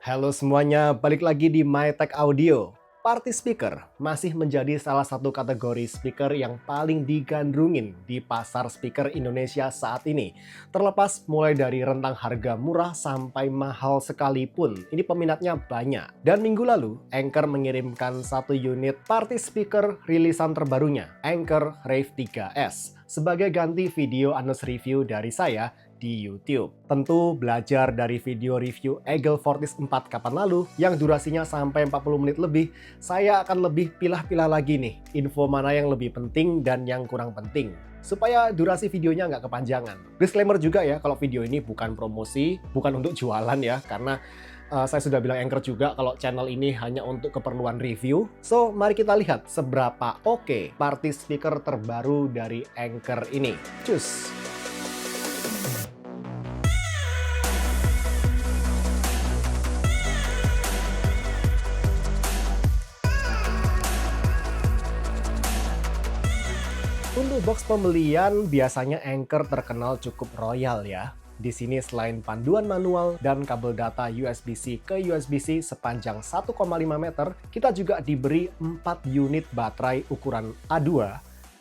Halo semuanya, balik lagi di MyTech Audio. Party speaker masih menjadi salah satu kategori speaker yang paling digandrungin di pasar speaker Indonesia saat ini. Terlepas mulai dari rentang harga murah sampai mahal sekalipun, ini peminatnya banyak. Dan minggu lalu, Anker mengirimkan satu unit party speaker rilisan terbarunya, Anker Rave 3S, sebagai ganti video Anus review dari saya di YouTube. Tentu belajar dari video review Eagle Fortis 4 kapan lalu yang durasinya sampai 40 menit lebih, saya akan lebih pilah-pilah lagi nih info mana yang lebih penting dan yang kurang penting supaya durasi videonya nggak kepanjangan. Disclaimer juga ya, kalau video ini bukan promosi, bukan untuk jualan ya, karena saya sudah bilang Anchor juga kalau channel ini hanya untuk keperluan review. So, mari kita lihat seberapa oke party speaker terbaru dari Anchor ini. Cus! Untuk box pembelian, biasanya Anchor terkenal cukup royal ya. Di sini selain panduan manual dan kabel data USB-C ke USB-C sepanjang 1,5 meter, kita juga diberi 4 unit baterai ukuran A2.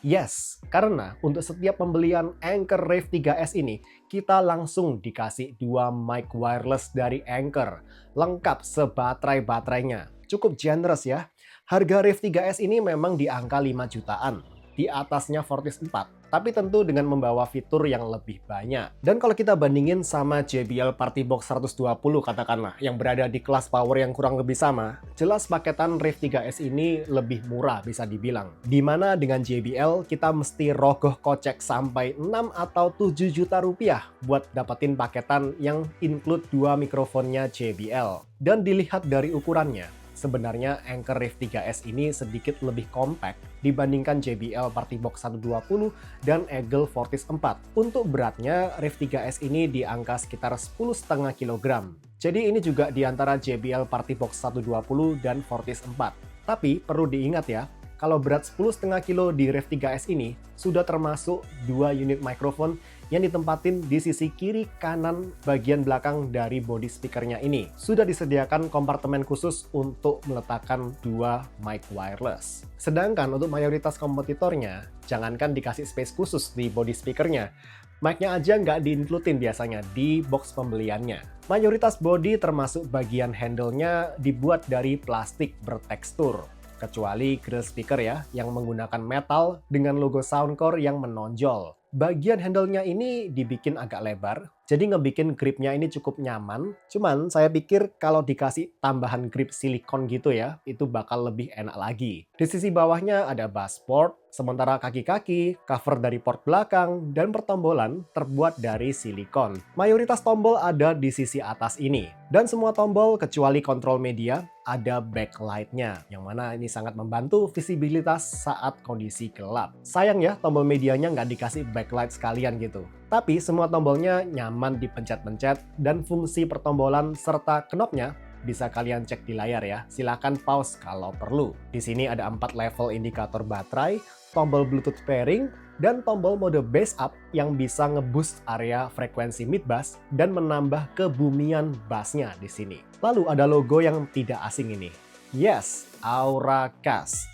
Yes, karena untuk setiap pembelian Anker Rave 3S ini, kita langsung dikasih 2 mic wireless dari Anker, lengkap sebaterai-baterainya. Cukup generous ya. Harga Rave 3S ini memang di angka 5 jutaan. Di atasnya Fortis 4, tapi tentu dengan membawa fitur yang lebih banyak. Dan kalau kita bandingin sama JBL Party Box 120 katakanlah, yang berada di kelas power yang kurang lebih sama, jelas paketan Rave 3S ini lebih murah bisa dibilang. Dimana dengan JBL kita mesti rogoh kocek sampai 6 atau 7 juta rupiah buat dapetin paketan yang include 2 mikrofonnya JBL. Dan dilihat dari ukurannya, sebenarnya Anker Rave 3S ini sedikit lebih compact dibandingkan JBL Party Box 120 dan Eagle Fortis 4. Untuk beratnya, Rave 3S ini di angka sekitar 10,5 kg. Jadi ini juga di antara JBL Party Box 120 dan Fortis 4. Tapi perlu diingat ya, kalau berat 10,5 kg di Rave 3S ini sudah termasuk 2 unit mikrofon yang ditempatin di sisi kiri kanan bagian belakang dari body speakernya ini. Sudah disediakan kompartemen khusus untuk meletakkan 2 mic wireless. Sedangkan untuk mayoritas kompetitornya, jangankan dikasih space khusus di body speakernya, mic-nya aja nggak di-includein biasanya di box pembeliannya. Mayoritas body termasuk bagian handle-nya dibuat dari plastik bertekstur. Kecuali grill speaker ya, yang menggunakan metal dengan logo Soundcore yang menonjol. Bagian handle-nya ini dibikin agak lebar, jadi ngebikin gripnya ini cukup nyaman. Cuman saya pikir kalau dikasih tambahan grip silikon gitu ya, itu bakal lebih enak lagi. Di sisi bawahnya ada bass port, sementara kaki-kaki, cover dari port belakang, dan pertombolan terbuat dari silikon. Mayoritas tombol ada di sisi atas ini. Dan semua tombol kecuali kontrol media ada backlight-nya, yang mana ini sangat membantu visibilitas saat kondisi gelap. Sayang ya, tombol medianya nggak dikasih backlight sekalian gitu. Tapi semua tombolnya nyaman dipencet-pencet dan fungsi pertombolan serta knopnya bisa kalian cek di layar ya. Silahkan pause kalau perlu. Di sini ada 4 level indikator baterai, tombol Bluetooth pairing, dan tombol mode bass up yang bisa ngeboost area frekuensi mid bass dan menambah kebumian bassnya di sini. Lalu ada logo yang tidak asing ini. Yes, Auracast.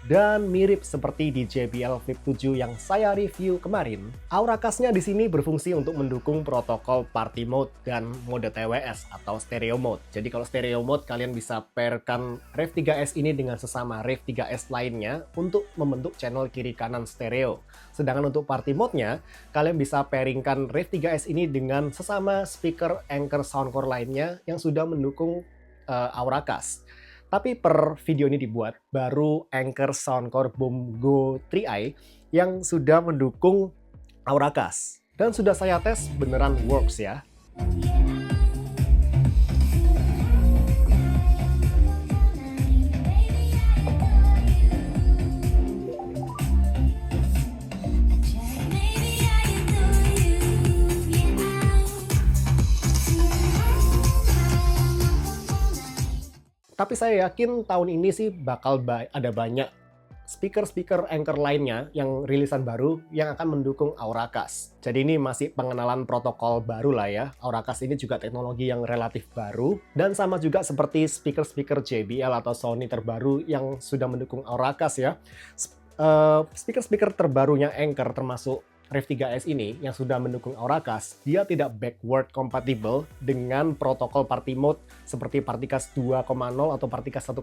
Dan mirip seperti di JBL Flip 7 yang saya review kemarin, Auracast-nya di sini berfungsi untuk mendukung protokol party mode dan mode TWS atau stereo mode. Jadi kalau stereo mode kalian bisa pairkan Rave 3S ini dengan sesama Rave 3S lainnya untuk membentuk channel kiri kanan stereo. Sedangkan untuk party mode-nya, kalian bisa pairingkan Rave 3S ini dengan sesama speaker Anker Soundcore lainnya yang sudah mendukung Auracast. Tapi per video ini dibuat, baru Anker Soundcore Boom Go 3i yang sudah mendukung Auracast. Dan sudah saya tes, beneran works ya. Tapi saya yakin tahun ini sih bakal ada banyak speaker-speaker Anchor lainnya yang rilisan baru yang akan mendukung Auracast. Jadi ini masih pengenalan protokol baru lah ya. Auracast ini juga teknologi yang relatif baru dan sama juga seperti speaker-speaker JBL atau Sony terbaru yang sudah mendukung Auracast ya. Speaker-speaker terbarunya Anchor termasuk Rev 3S ini yang sudah mendukung Auracast, dia tidak backward compatible dengan protokol party mode seperti Particast 2.0 atau Particast 1.0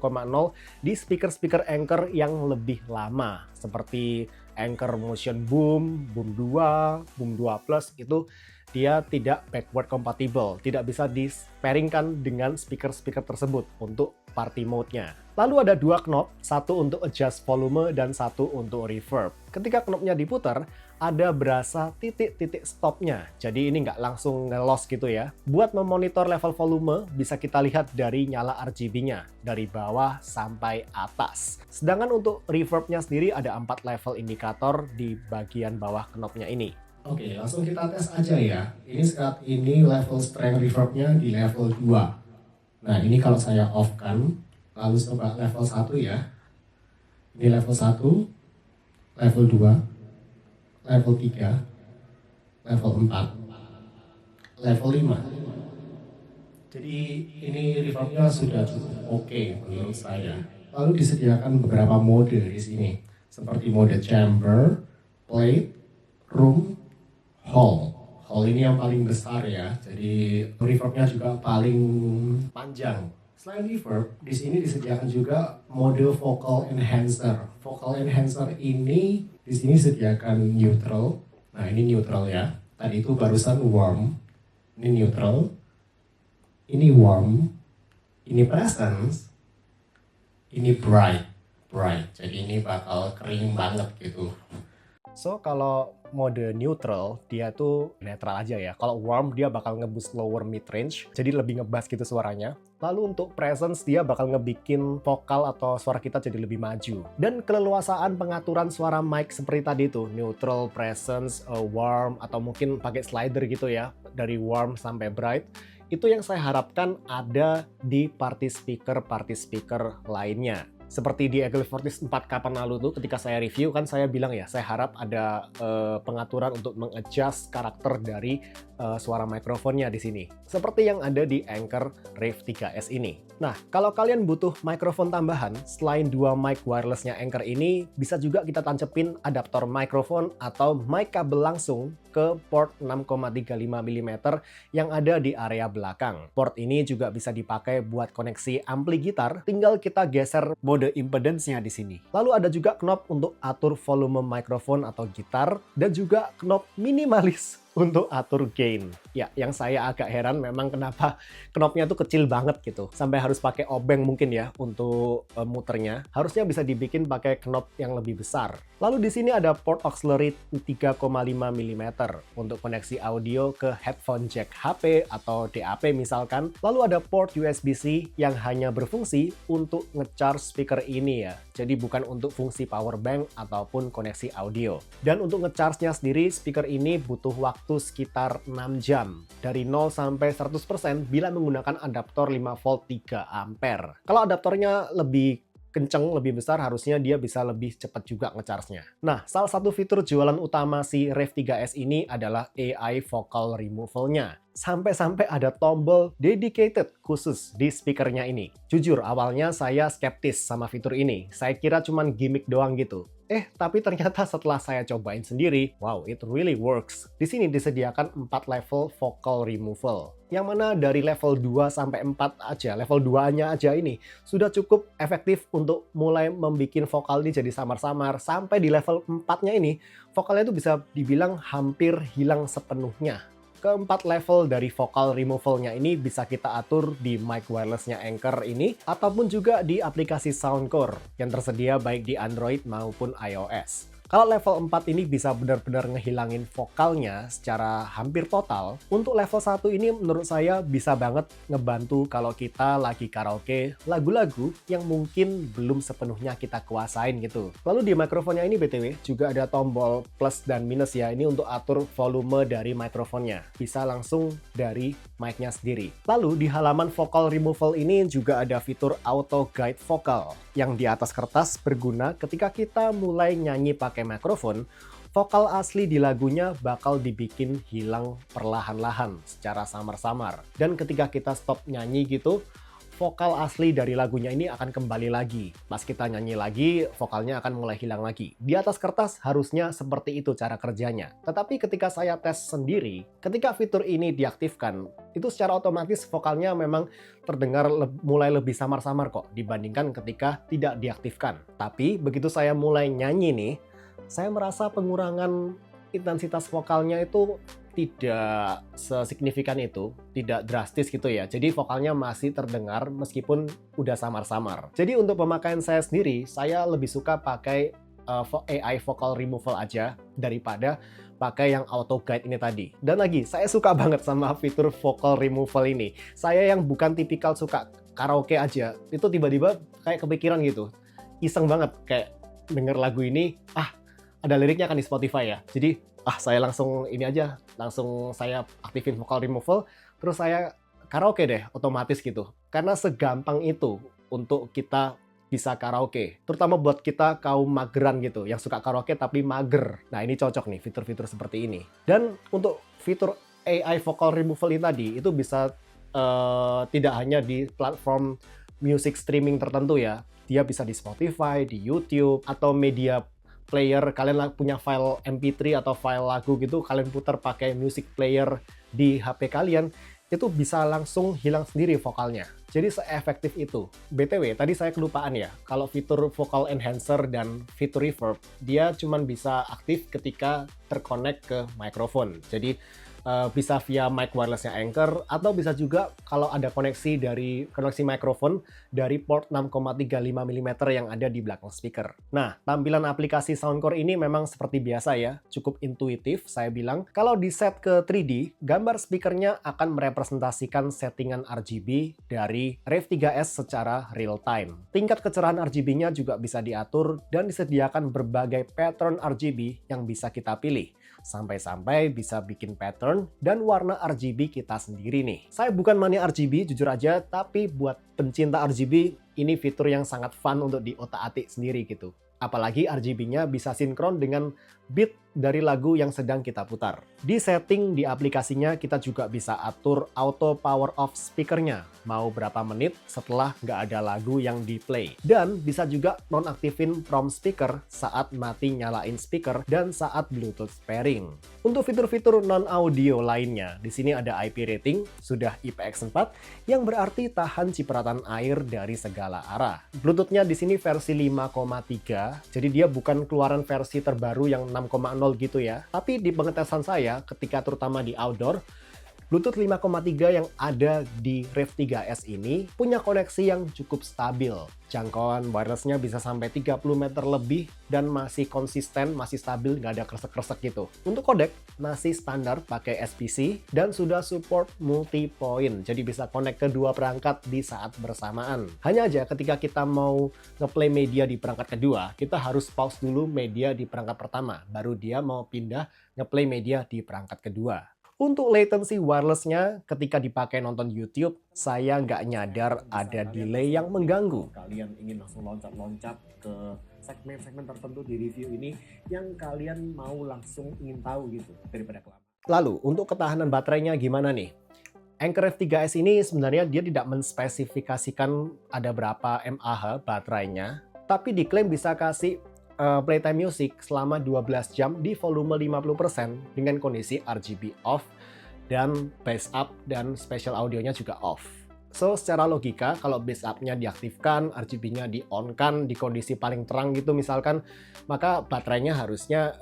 di speaker-speaker Anchor yang lebih lama seperti Anchor Motion Boom, Boom 2, Boom 2 Plus itu dia tidak backward compatible, tidak bisa di-pairingkan dengan speaker-speaker tersebut untuk party mode-nya. Lalu ada dua knob, satu untuk adjust volume dan satu untuk reverb. Ketika knobnya diputar, ada berasa titik-titik stopnya, jadi ini nggak langsung nge-loss gitu ya. Buat memonitor level volume, bisa kita lihat dari nyala RGB-nya, dari bawah sampai atas. Sedangkan untuk reverb-nya sendiri ada 4 level indikator di bagian bawah knobnya ini. Oke, langsung kita tes aja ya. Ini saat ini level strength reverb-nya di level 2. Nah, ini kalau saya off-kan, lalu coba level 1 ya. Ini level 1, level 2, level 3, level 4, level 5. Jadi ini reverb-nya sudah cukup oke menurut saya. Lalu disediakan beberapa mode di sini, seperti mode chamber, plate, room, hall. Hall ini yang paling besar ya, jadi reverb-nya juga paling panjang. Selain reverb, di sini disediakan juga mode vocal enhancer. Vocal enhancer ini di sini disediakan neutral. Nah, ini neutral ya. Tadi itu barusan warm. Ini neutral. Ini warm. Ini presence. Ini bright. Bright. Jadi ini bakal kering banget gitu. So, kalau mode neutral, dia tuh netral aja ya. Kalau warm, dia bakal nge-boost lower mid-range, jadi lebih nge-bass gitu suaranya. Lalu untuk presence, dia bakal ngebikin vokal atau suara kita jadi lebih maju. Dan keleluasaan pengaturan suara mic seperti tadi tuh, neutral, presence, warm, atau mungkin pakai slider gitu ya, dari warm sampai bright. Itu yang saya harapkan ada di party speaker lainnya. Seperti di Eagle Fortis 4 kapan lalu tuh, ketika saya review kan saya bilang ya, saya harap ada pengaturan untuk mengadjust karakter dari suara mikrofonnya di sini. Seperti yang ada di Anchor Rev 3S ini. Nah, kalau kalian butuh mikrofon tambahan, selain dua mic wirelessnya Anchor ini, bisa juga kita tancepin adaptor mikrofon atau mic kabel langsung ke port 6,35 mm yang ada di area belakang. Port ini juga bisa dipakai buat koneksi ampli gitar, tinggal kita geser mode impedance-nya di sini. Lalu ada juga knob untuk atur volume mikrofon atau gitar, dan juga knob minimalis untuk atur gain. Ya, yang saya agak heran memang kenapa knobnya tuh kecil banget gitu. Sampai harus pakai obeng mungkin ya untuk muternya. Harusnya bisa dibikin pakai knob yang lebih besar. Lalu di sini ada port auxiliary 3,5 mm untuk koneksi audio ke headphone jack HP atau DAP misalkan. Lalu ada port USB-C yang hanya berfungsi untuk nge-charge speaker ini ya. Jadi bukan untuk fungsi power bank ataupun koneksi audio. Dan untuk nge-charge-nya sendiri, speaker ini butuh waktu sekitar 6 jam dari 0 sampai 100% bila menggunakan adaptor 5 volt 3 ampere. Kalau adaptornya lebih kenceng, lebih besar, harusnya dia bisa lebih cepat juga nge-charge-nya. Nah, salah satu fitur jualan utama si Rev 3S ini adalah AI vocal removal-nya. Sampai-sampai ada tombol dedicated khusus di speakernya ini. Jujur, awalnya saya skeptis sama fitur ini. Saya kira cuman gimmick doang gitu. Tapi ternyata setelah saya cobain sendiri, wow, it really works. Di sini disediakan 4 level vocal removal. Yang mana dari level 2 sampai 4 aja, level 2-nya aja ini sudah cukup efektif untuk mulai membuat vokal ini jadi samar-samar. Sampai di level 4-nya ini, vokalnya itu bisa dibilang hampir hilang sepenuhnya. Keempat level dari vocal removal-nya ini bisa kita atur di mic wireless-nya Anchor ini, ataupun juga di aplikasi Soundcore yang tersedia baik di Android maupun iOS. Kalau level 4 ini bisa benar-benar ngehilangin vokalnya secara hampir total, untuk level 1 ini menurut saya bisa banget ngebantu kalau kita lagi karaoke lagu-lagu yang mungkin belum sepenuhnya kita kuasain gitu. Lalu di mikrofonnya ini BTW juga ada tombol plus dan minus ya, ini untuk atur volume dari mikrofonnya. Bisa langsung dari mic-nya sendiri. Lalu di halaman vocal removal ini juga ada fitur auto guide vocal yang di atas kertas berguna ketika kita mulai nyanyi pakai mikrofon, vokal asli di lagunya bakal dibikin hilang perlahan-lahan secara samar-samar. Dan ketika kita stop nyanyi gitu, vokal asli dari lagunya ini akan kembali lagi. Pas kita nyanyi lagi, vokalnya akan mulai hilang lagi. Di atas kertas harusnya seperti itu cara kerjanya. Tetapi ketika saya tes sendiri, ketika fitur ini diaktifkan, itu secara otomatis vokalnya memang terdengar mulai lebih samar-samar kok dibandingkan ketika tidak diaktifkan. Tapi begitu saya mulai nyanyi nih, saya merasa pengurangan intensitas vokalnya itu tidak sesignifikan itu, tidak drastis gitu ya. Jadi vokalnya masih terdengar meskipun udah samar-samar. Jadi untuk pemakaian saya sendiri, saya lebih suka pakai AI vocal removal aja daripada pakai yang auto guide ini tadi. Dan lagi, saya suka banget sama fitur vocal removal ini. Saya yang bukan tipikal suka karaoke aja, itu tiba-tiba kayak kepikiran gitu. Iseng banget kayak denger lagu ini, ada liriknya kan di Spotify ya. Jadi saya langsung ini aja, langsung saya aktifin vocal removal, terus saya karaoke deh otomatis gitu. Karena segampang itu untuk kita bisa karaoke, terutama buat kita kaum mageran gitu, yang suka karaoke tapi mager. Nah ini cocok nih fitur-fitur seperti ini. Dan untuk fitur AI vocal removal ini tadi, itu bisa tidak hanya di platform music streaming tertentu ya, dia bisa di Spotify, di YouTube, atau media player, kalian punya file MP3 atau file lagu gitu, kalian putar pakai music player di HP kalian, itu bisa langsung hilang sendiri vokalnya. Jadi seefektif itu. BTW, tadi saya kelupaan ya, kalau fitur vocal enhancer dan fitur reverb, dia cuma bisa aktif ketika terkonek ke mikrofon. Jadi bisa via mic wirelessnya Anchor, atau bisa juga kalau ada koneksi mikrofon dari port 6,35 mm yang ada di belakang speaker. Nah, tampilan aplikasi Soundcore ini memang seperti biasa ya, cukup intuitif saya bilang. Kalau di set ke 3D, gambar speakernya akan merepresentasikan settingan RGB dari Rave 3S secara real time. Tingkat kecerahan RGB-nya juga bisa diatur dan disediakan berbagai pattern RGB yang bisa kita pilih. Sampai-sampai bisa bikin pattern dan warna RGB kita sendiri nih. Saya bukan mania RGB jujur aja, tapi buat pencinta RGB ini fitur yang sangat fun untuk diotak-atik sendiri gitu. Apalagi RGB-nya bisa sinkron dengan beat dari lagu yang sedang kita putar. Di setting di aplikasinya kita juga bisa atur auto power off speakernya, mau berapa menit setelah nggak ada lagu yang di play. Dan bisa juga nonaktifin prompt speaker saat mati nyalain speaker dan saat Bluetooth pairing. Untuk fitur-fitur non-audio lainnya, di sini ada IP rating, sudah IPX4, yang berarti tahan cipratan air dari segala arah. Bluetooth-nya di sini versi 5,3, jadi dia bukan keluaran versi terbaru yang 6,0 gitu ya. Tapi di pengetesan saya, ketika terutama di outdoor, Bluetooth 5,3 yang ada di Rave 3S ini punya koneksi yang cukup stabil. Jangkauan wirelessnya bisa sampai 30 meter lebih dan masih konsisten, masih stabil, nggak ada kresek-kresek gitu. Untuk kodek, masih standar pakai SPC dan sudah support multi-point, jadi bisa connect ke dua perangkat di saat bersamaan. Hanya aja ketika kita mau ngeplay media di perangkat kedua, kita harus pause dulu media di perangkat pertama, baru dia mau pindah ngeplay media di perangkat kedua. Untuk latency wirelessnya, ketika dipakai nonton YouTube, saya nggak nyadar ada delay yang mengganggu. Kalian ingin langsung loncat-loncat ke segmen-segmen tertentu di review ini yang kalian mau langsung ingin tahu gitu daripada kelamaan. Lalu, untuk ketahanan baterainya gimana nih? Anchor Rave 3S ini sebenarnya dia tidak menspesifikasikan ada berapa mAh baterainya, tapi diklaim bisa kasih playtime music selama 12 jam di volume 50% dengan kondisi RGB off dan bass up dan special audionya juga off. So, secara logika, kalau bass up-nya diaktifkan, RGB-nya di-on-kan di kondisi paling terang gitu misalkan, maka baterainya harusnya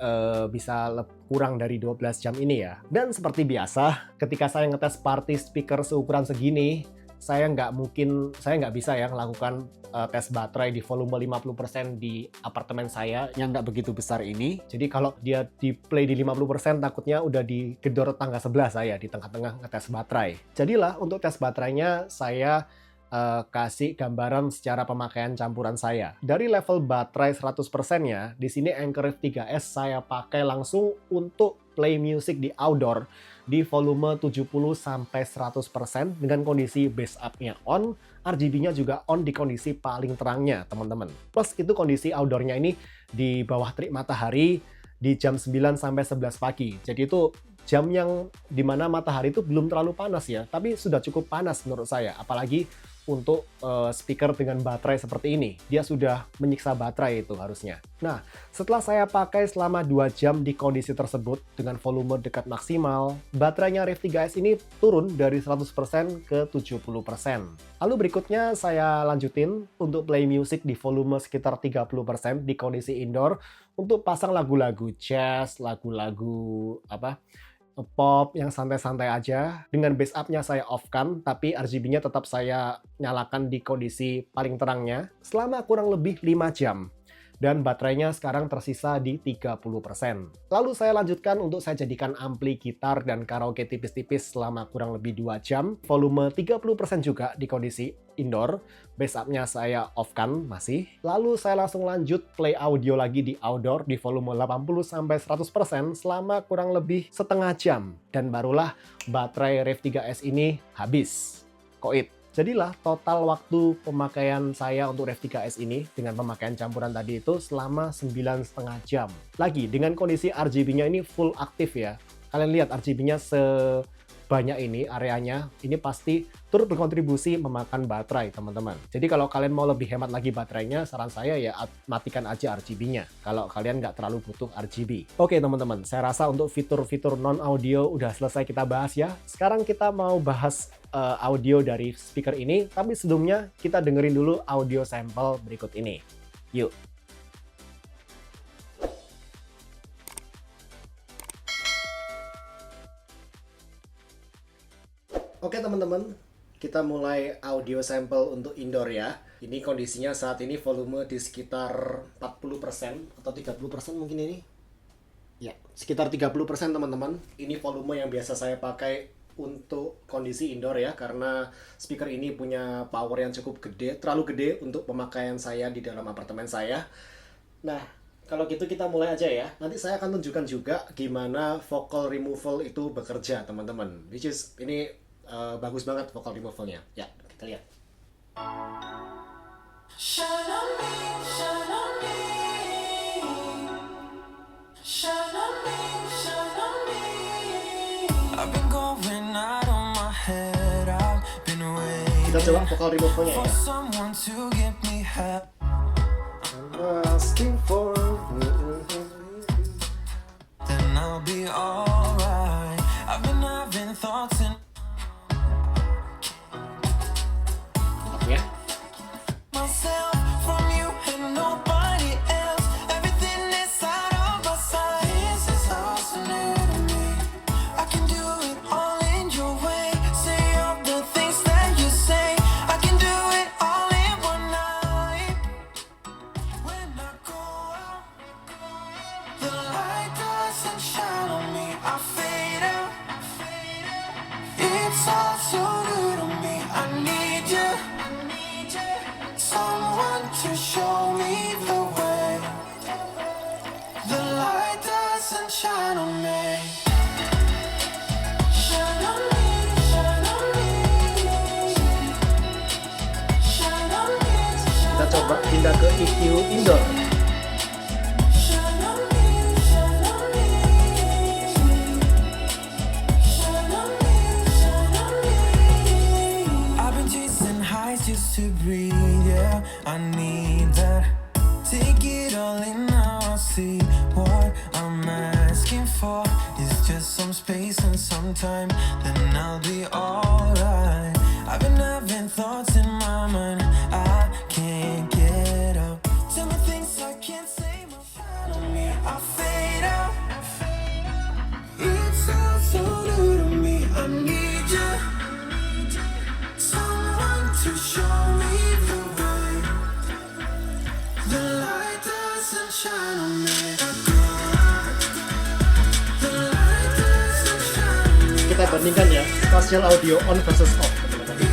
bisa kurang dari 12 jam ini ya. Dan seperti biasa, ketika saya ngetes party speaker seukuran segini, saya nggak bisa ya melakukan tes baterai di volume 50% di apartemen saya yang nggak begitu besar ini. Jadi kalau dia di play di 50%, takutnya udah digedor tangga sebelah saya di tengah-tengah ngetes baterai. Jadilah untuk tes baterainya saya kasih gambaran secara pemakaian campuran saya. Dari level baterai 100% ya, di sini Anker F3S saya pakai langsung untuk play music di outdoor di volume 70-100% dengan kondisi bass up-nya on, RGB-nya juga on di kondisi paling terangnya, teman-teman. Plus itu kondisi outdoor-nya ini di bawah terik matahari di jam 9-11 pagi. Jadi itu jam yang dimana matahari itu belum terlalu panas ya, tapi sudah cukup panas menurut saya. Apalagi untuk speaker dengan baterai seperti ini, dia sudah menyiksa baterai itu harusnya. Nah, setelah saya pakai selama 2 jam di kondisi tersebut dengan volume dekat maksimal, baterainya Rev 3S ini turun dari 100% ke 70%. Lalu berikutnya saya lanjutin untuk play music di volume sekitar 30% di kondisi indoor untuk pasang lagu-lagu jazz, lagu-lagu pop yang santai-santai aja. Dengan bass up-nya saya off-kan, tapi RGB-nya tetap saya nyalakan di kondisi paling terangnya selama kurang lebih 5 jam. Dan baterainya sekarang tersisa di 30%. Lalu saya lanjutkan untuk saya jadikan ampli gitar dan karaoke tipis-tipis selama kurang lebih 2 jam. Volume 30% juga di kondisi indoor. Bass up-nya saya off-kan masih. Lalu saya langsung lanjut play audio lagi di outdoor di volume 80-100% selama kurang lebih setengah jam. Dan barulah baterai Rev 3S ini habis. Koit. Jadilah total waktu pemakaian saya untuk Rev 3S ini dengan pemakaian campuran tadi itu selama 9,5 jam. Lagi dengan kondisi RGB-nya ini full aktif ya. Kalian lihat RGB-nya sebanyak ini areanya, ini pasti turut berkontribusi memakan baterai teman-teman. Jadi kalau kalian mau lebih hemat lagi baterainya, saran saya ya matikan aja RGB-nya. Kalau kalian nggak terlalu butuh RGB. Oke teman-teman, saya rasa untuk fitur-fitur non-audio udah selesai kita bahas ya. Sekarang kita mau bahas audio dari speaker ini, tapi sebelumnya kita dengerin dulu audio sampel berikut ini. Yuk. Oke teman-teman, kita mulai audio sampel untuk indoor ya. Ini kondisinya saat ini volume di sekitar 40% atau 30% mungkin ini. Ya, sekitar 30% teman-teman. Ini volume yang biasa saya pakai untuk kondisi indoor ya, karena speaker ini punya power yang cukup gede, terlalu gede untuk pemakaian saya di dalam apartemen saya. Nah, kalau gitu kita mulai aja ya. Nanti saya akan tunjukkan juga gimana vocal removal itu bekerja teman-teman. Which is ini bagus banget vocal removalnya. Ya, kita lihat. Shine on me, shine on me. Shine on me, shine on me. I've been going out on my head. I've been waiting. Kita coba vocal removalnya ya. Someone to get me help. I'm asking for. Then I'll be alright. I've been having thoughts in. Myself from you and nobody else. Everything is out of my sight. This is all so new to me. I can do it all in your way. Say all the things that you say. I can do it all in one night. When I go out, the light doesn't shine on me. I fade out. It's all so new to me. I need you. Someone to show me the way. The light doesn't shine on me. Shine on me, shine on me. Shine on me. Kita coba pindah ke EQ indoor. Shine on me, shine on me. Shine on me, shine on me. I've been chasing highs just to breathe. I need that. Take it all in now. I see what I'm asking for is just some space and some time. Then I'll be alright. I've been having thoughts in my mind. I can't get out. Tell me things I can't say. My shine on me. I fade out. It's all so new to me. I need you. Someone bandingkan ya, spatial audio on versus off, teman-teman.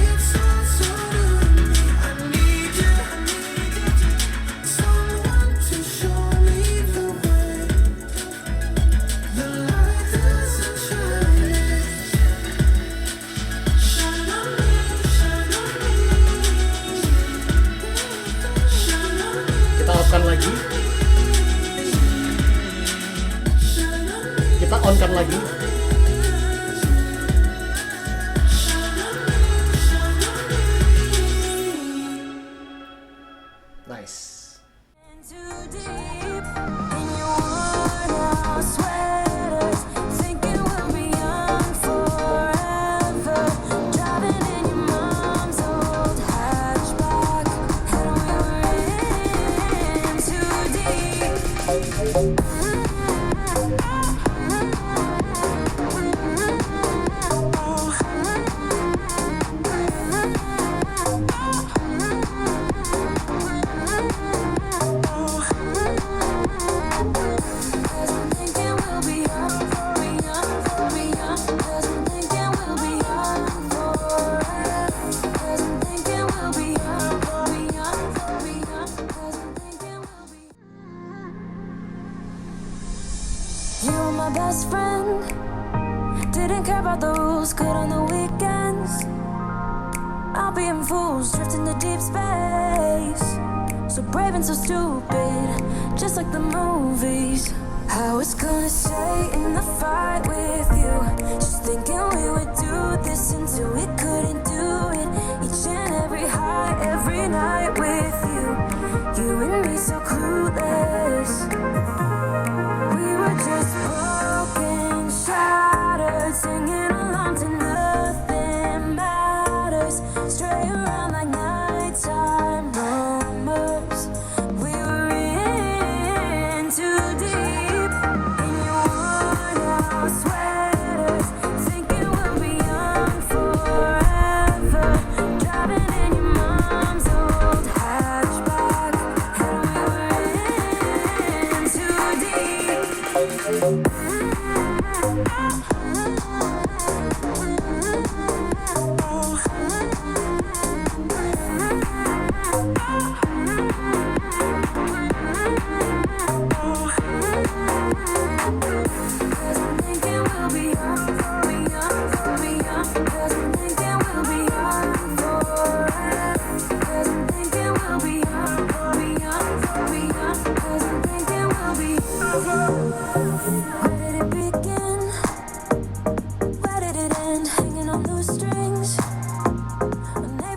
Kita off-kan lagi. Kita on-kan lagi. Nice. You were my best friend. Didn't care about the rules, good on the weekends. I'll be in fools, drifting to deep space. So brave and so stupid, just like the movies. I was gonna stay in the fight with you, just thinking we would do this until we couldn't do it. Each and every high, every night with you. You and me so clueless. We were just broken, shattered, singing along to nothing matters. Stray around like nighttime numbers. We were in too deep in your worn-out sweaters, thinking we'll be young forever. Driving in your mom's old hatchback, and we were in too deep.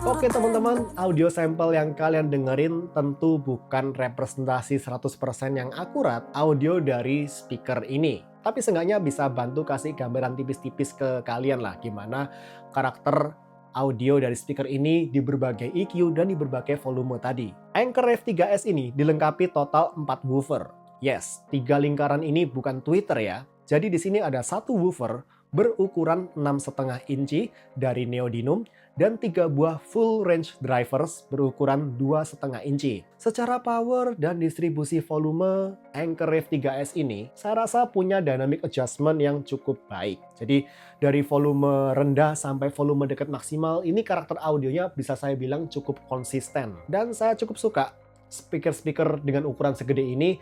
Oke teman-teman, audio sampel yang kalian dengerin tentu bukan representasi 100% yang akurat audio dari speaker ini. Tapi seenggaknya bisa bantu kasih gambaran tipis-tipis ke kalian lah gimana karakter audio dari speaker ini di berbagai EQ dan di berbagai volume tadi. Anker Rev3S ini dilengkapi total 4 woofer. Yes, 3 lingkaran ini bukan tweeter ya. Jadi di sini ada satu woofer berukuran 6,5 inci dari Neodymium dan 3 buah full range drivers berukuran 2,5 inci. Secara power dan distribusi volume, Anker Rev3S ini saya rasa punya dynamic adjustment yang cukup baik. Jadi dari volume rendah sampai volume dekat maksimal, ini karakter audionya bisa saya bilang cukup konsisten. Dan saya cukup suka speaker-speaker dengan ukuran segede ini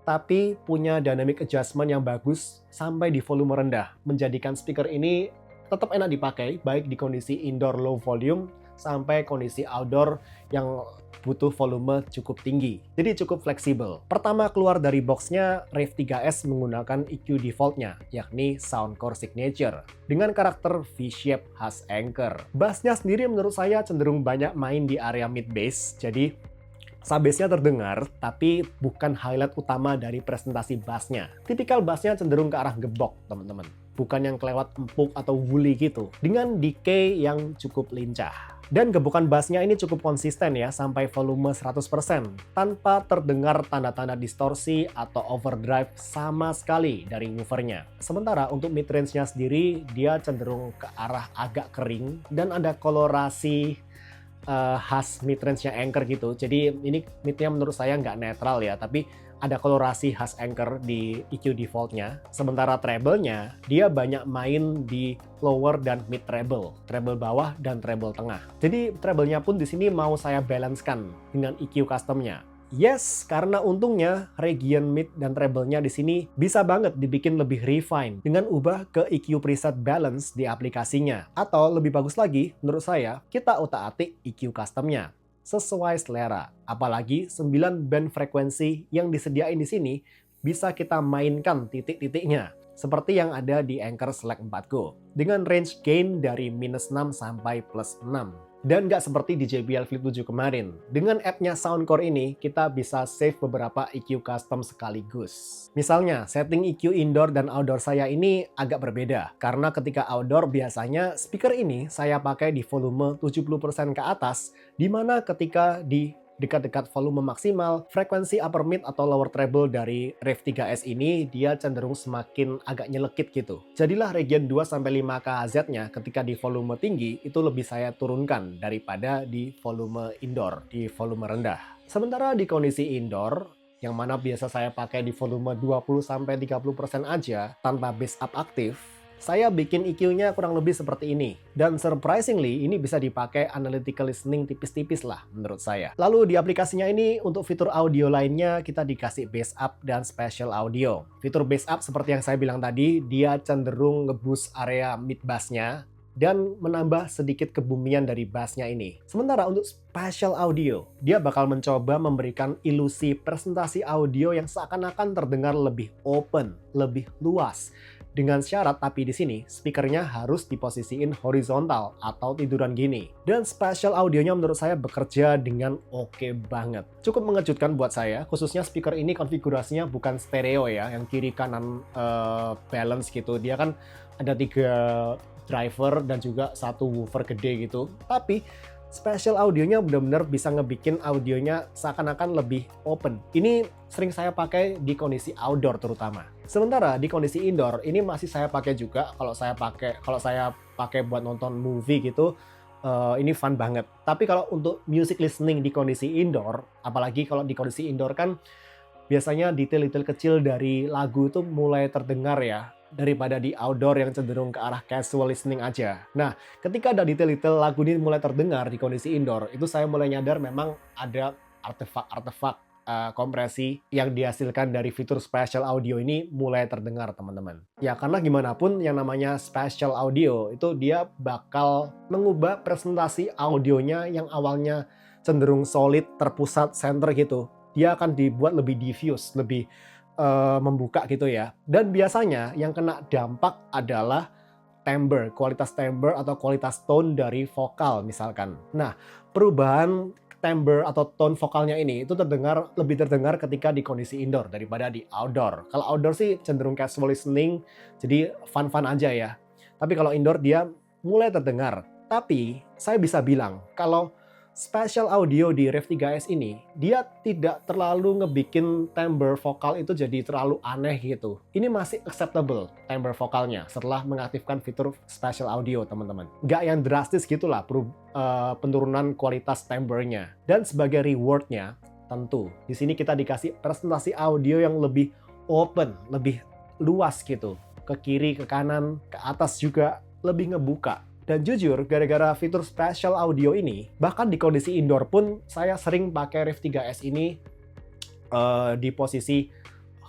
tapi punya dynamic adjustment yang bagus sampai di volume rendah, menjadikan speaker ini tetap enak dipakai, baik di kondisi indoor low volume sampai kondisi outdoor yang butuh volume cukup tinggi. Jadi cukup fleksibel. Pertama keluar dari boxnya, Rev3S menggunakan EQ defaultnya, yakni Soundcore Signature, dengan karakter V-shape khas Anker. Bassnya sendiri menurut saya cenderung banyak main di area mid bass, jadi sub-bassnya terdengar, tapi bukan highlight utama dari presentasi bassnya. Tipikal bassnya cenderung ke arah gebok, teman-teman. Bukan yang kelewat empuk atau woolly gitu. Dengan decay yang cukup lincah. Dan gebukan bassnya ini cukup konsisten ya, sampai volume 100%. Tanpa terdengar tanda-tanda distorsi atau overdrive sama sekali dari woofernya. Sementara untuk mid-range-nya sendiri, dia cenderung ke arah agak kering. Dan ada kolorasi khas mid-range-nya Anker gitu. Jadi ini mid-nya menurut saya nggak netral ya, tapi ada kolorasi khas Anchor di EQ defaultnya. Sementara treble-nya, dia banyak main di lower dan mid treble, treble bawah dan treble tengah. Jadi treble-nya pun di sini mau saya balancekan dengan EQ custom-nya. Yes, karena untungnya region mid dan treble-nya di sini bisa banget dibikin lebih refine dengan ubah ke EQ preset balance di aplikasinya. Atau lebih bagus lagi, menurut saya, kita utak-atik EQ custom-nya sesuai selera. Apalagi 9 band frekuensi yang disediain di sini bisa kita mainkan titik-titiknya seperti yang ada di Anchor Select 4 Go dengan range gain dari -6 sampai +6. Dan nggak seperti di JBL Flip 7 kemarin. Dengan app-nya Soundcore ini, kita bisa save beberapa EQ custom sekaligus. Misalnya, setting EQ indoor dan outdoor saya ini agak berbeda. Karena ketika outdoor biasanya speaker ini saya pakai di volume 70% ke atas, di mana ketika di dekat-dekat volume maksimal, frekuensi upper mid atau lower treble dari Rave 3S ini dia cenderung semakin agak nyelekit gitu. Jadilah region 2-5 kHz-nya ketika di volume tinggi itu lebih saya turunkan daripada di volume indoor, di volume rendah. Sementara di kondisi indoor, yang mana biasa saya pakai di volume 20-30% aja tanpa bass up aktif, saya bikin EQ-nya kurang lebih seperti ini. Dan surprisingly, ini bisa dipakai analytical listening tipis-tipis lah menurut saya. Lalu di aplikasinya ini, untuk fitur audio lainnya, kita dikasih bass up dan special audio. Fitur bass up seperti yang saya bilang tadi, dia cenderung nge-boost area mid bass-nya dan menambah sedikit kebumian dari bass-nya ini. Sementara untuk special audio, dia bakal mencoba memberikan ilusi presentasi audio yang seakan-akan terdengar lebih open, lebih luas. Dengan syarat tapi di sini speakernya harus diposisiin horizontal atau tiduran gini. Dan spatial audionya menurut saya bekerja dengan oke banget. Cukup mengejutkan buat saya, khususnya speaker ini konfigurasinya bukan stereo ya, yang kiri kanan balance gitu. Dia kan ada 3 driver dan juga 1 woofer gede gitu. Tapi spatial audionya benar-benar bisa ngebikin audionya seakan-akan lebih open. Ini sering saya pakai di kondisi outdoor terutama. Sementara di kondisi indoor ini masih saya pakai juga kalau saya pakai buat nonton movie gitu. Ini fun banget. Tapi kalau untuk music listening di kondisi indoor, apalagi kalau di kondisi indoor kan biasanya detail-detail kecil dari lagu itu mulai terdengar ya, daripada di outdoor yang cenderung ke arah casual listening aja. Nah, ketika ada detail-detail lagu ini mulai terdengar di kondisi indoor, itu saya mulai nyadar memang ada artefak-artefak kompresi yang dihasilkan dari fitur spatial audio ini mulai terdengar, teman-teman. Ya, karena gimana pun yang namanya spatial audio itu dia bakal mengubah presentasi audionya yang awalnya cenderung solid, terpusat, center gitu. Dia akan dibuat lebih diffuse, lebih membuka gitu ya. Dan biasanya yang kena dampak adalah timbre, kualitas timbre atau kualitas tone dari vokal misalkan. Nah, perubahan timbre atau tone vokalnya ini itu lebih terdengar ketika di kondisi indoor daripada di outdoor. Kalau outdoor sih cenderung casual listening, jadi fun-fun aja ya. Tapi kalau indoor dia mulai terdengar. Tapi saya bisa bilang kalau spatial audio di Rave 3S ini, dia tidak terlalu ngebikin timbre vokal itu jadi terlalu aneh gitu. Ini masih acceptable timbre vokalnya setelah mengaktifkan fitur spatial audio, teman-teman. Nggak yang drastis gitulah penurunan kualitas timbre-nya. Dan sebagai reward-nya, tentu di sini kita dikasih presentasi audio yang lebih open, lebih luas gitu. Ke kiri, ke kanan, ke atas juga lebih ngebuka. Dan jujur, gara-gara fitur spatial audio ini, bahkan di kondisi indoor pun saya sering pakai Rave 3S ini di posisi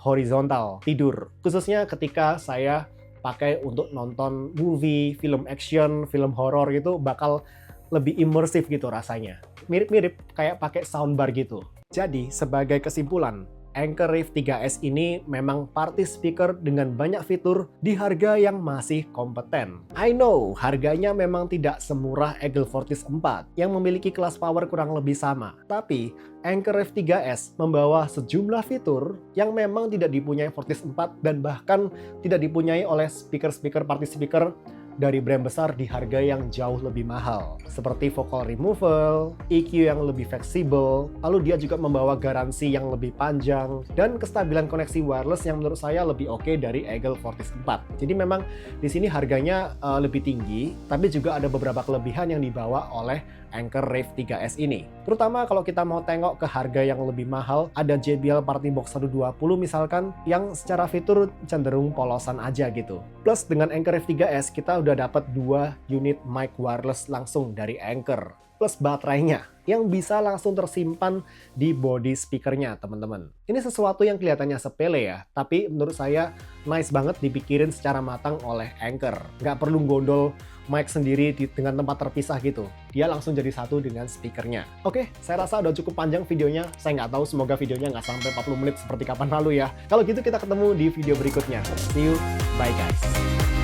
horizontal, tidur. Khususnya ketika saya pakai untuk nonton movie, film action, film horor gitu, bakal lebih imersif gitu rasanya. Mirip-mirip kayak pakai soundbar gitu. Jadi, sebagai kesimpulan, Anchor Rave 3S ini memang party speaker dengan banyak fitur di harga yang masih kompeten. I know, harganya memang tidak semurah Eagle Fortis 4 yang memiliki kelas power kurang lebih sama. Tapi, Anchor Rave 3S membawa sejumlah fitur yang memang tidak dipunyai Fortis 4 dan bahkan tidak dipunyai oleh speaker-speaker party speaker dari brand besar di harga yang jauh lebih mahal. Seperti vocal removal, EQ yang lebih fleksibel, lalu dia juga membawa garansi yang lebih panjang, dan kestabilan koneksi wireless yang menurut saya lebih oke dari Eagle Fortis 4. Jadi memang di sini harganya lebih tinggi, tapi juga ada beberapa kelebihan yang dibawa oleh Anker Rave 3S ini. Terutama kalau kita mau tengok ke harga yang lebih mahal, ada JBL Partybox 120 misalkan, yang secara fitur cenderung polosan aja gitu. Plus dengan Anker Rave 3S kita udah dapat 2 unit mic wireless langsung dari Anker. Plus baterainya yang bisa langsung tersimpan di body speakernya, teman-teman. Ini sesuatu yang kelihatannya sepele ya, tapi menurut saya nice banget dipikirin secara matang oleh Anker. Nggak perlu gondol mic sendiri dengan tempat terpisah gitu. Dia langsung jadi satu dengan speakernya. Oke, saya rasa udah cukup panjang videonya. Saya nggak tahu, semoga videonya nggak sampai 40 menit seperti kapan lalu ya. Kalau gitu kita ketemu di video berikutnya. See you, bye guys.